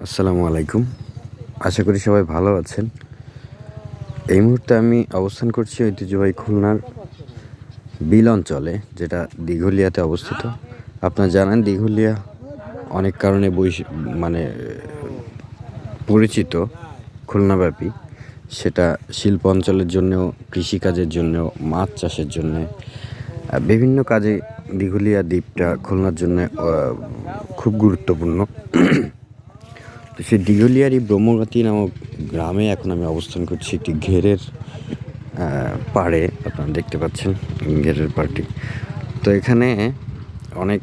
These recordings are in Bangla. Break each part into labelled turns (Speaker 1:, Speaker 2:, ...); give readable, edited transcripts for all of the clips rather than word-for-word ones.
Speaker 1: আসসালামু আলাইকুম। আশা করি সবাই ভালো আছেন। এই মুহূর্তে আমি অবস্থান করছি ঐতিহ্যবাহী খুলনার বিল অঞ্চলে, যেটা দিঘলিয়াতে অবস্থিত। আপনারা জানেন দিঘলিয়া অনেক কারণে মানে পরিচিত খুলনাব্যাপী। সেটা শিল্প অঞ্চলের জন্যেও, কৃষিকাজের জন্যেও, মাছ চাষের জন্যে, বিভিন্ন কাজে দিঘলিয়া দ্বীপটা খুলনার জন্যে খুব গুরুত্বপূর্ণ। তো সেই দিঘলিয়ারই ব্রহ্মগাতী নামক গ্রামে এখন আমি অবস্থান করছি, একটি ঘেরের পাড়ে। আপনারা দেখতে পাচ্ছেন ঘেরের পাড়টি। তো এখানে অনেক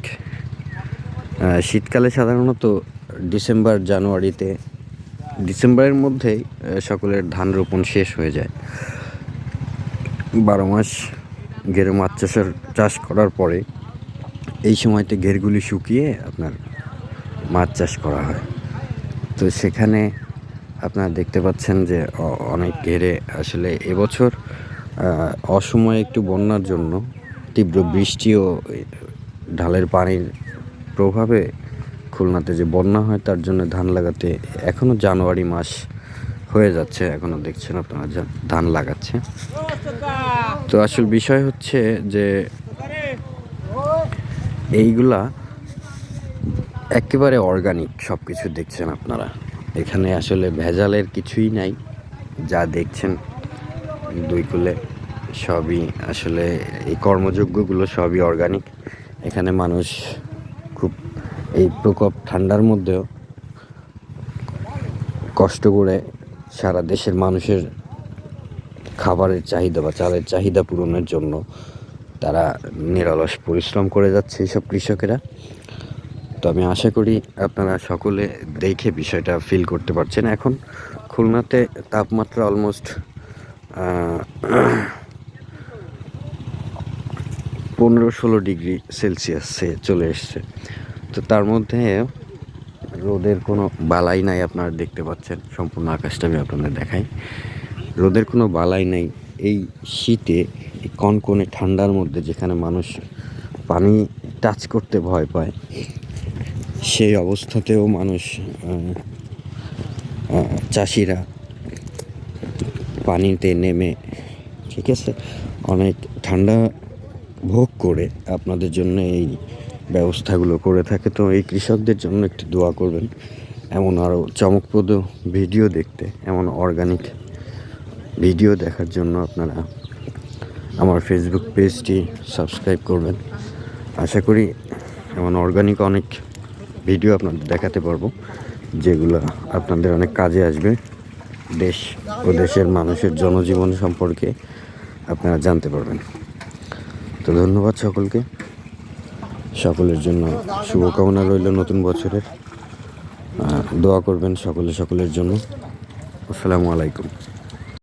Speaker 1: শীতকালে সাধারণত ডিসেম্বরের মধ্যেই সকলের ধান রোপণ শেষ হয়ে যায়। 12 মাস ঘেরে মাছ চাষ করার পরে এই সময়তে ঘেরগুলি শুকিয়ে আপনার মাছ চাষ করা হয়। তো সেখানে আপনারা দেখতে পাচ্ছেন যে অনেক ঘেরে আসলে এবছর অসময়ে একটু বন্যার জন্য, তীব্র বৃষ্টি ও ঢালের পানির প্রভাবে খুলনাতে যে বন্যা হয়, তার জন্য ধান লাগাতে এখনও জানুয়ারি মাস হয়ে যাচ্ছে, এখনও দেখছেন আপনারা ধান লাগাচ্ছে। তো আসল বিষয় হচ্ছে যে এইগুলা একেবারে অর্গানিক সব কিছু দেখছেন আপনারা। এখানে আসলে ভেজালের কিছুই নাই। যা দেখছেন দুই কুলে সবই আসলে এই কর্মযোগ্যগুলো সবই অর্গানিক। এখানে মানুষ খুব এই প্রকোপ ঠান্ডার মধ্যেও কষ্ট করে সারা দেশের মানুষের খাবারের চাহিদা বা চালের চাহিদা পূরণের জন্য তারা নিরলস পরিশ্রম করে যাচ্ছে এইসব কৃষকেরা। তো আমি আশা করি আপনারা সকলে দেখে বিষয়টা ফিল করতে পারছেন। এখন খুলনাতে তাপমাত্রা অলমোস্ট 15-16 ডিগ্রি সেলসিয়াসে চলে এসছে। তো তার মধ্যে রোদের কোনো বালাই নাই। আপনারা দেখতে পাচ্ছেন সম্পূর্ণ আকাশটা আমি আপনাদের দেখাই। রোদের কোনো বালাই নাই এই শীতে, এই কনকনে ঠান্ডার মধ্যে, যেখানে মানুষ পানি টাচ করতে ভয় পায়, সেই অবস্থাতেও মানুষ চাষিরা পানিতে নেমে, ঠিক আছে, অনেক ঠান্ডা ভোগ করে আপনাদের জন্য এই ব্যবস্থাগুলো করে থাকে। তো এই কৃষকদের জন্য একটু দোয়া করবেন। এমন আরও চমকপ্রদ ভিডিও দেখতে, এমন অর্গানিক ভিডিও দেখার জন্য আপনারা আমার ফেসবুক পেজটি সাবস্ক্রাইব করবেন। আশা করি এমন অর্গানিক অনেক ভিডিও আপনাদের দেখাতে পারবো, যেগুলো আপনাদের অনেক কাজে আসবে। দেশ ও দেশের মানুষের জনজীবন সম্পর্কে আপনারা জানতে পারবেন। তো ধন্যবাদ সকলকে। সকলের জন্য শুভকামনা রইল নতুন বছরের। দোয়া করবেন সকলের জন্য। আসসালামু আলাইকুম।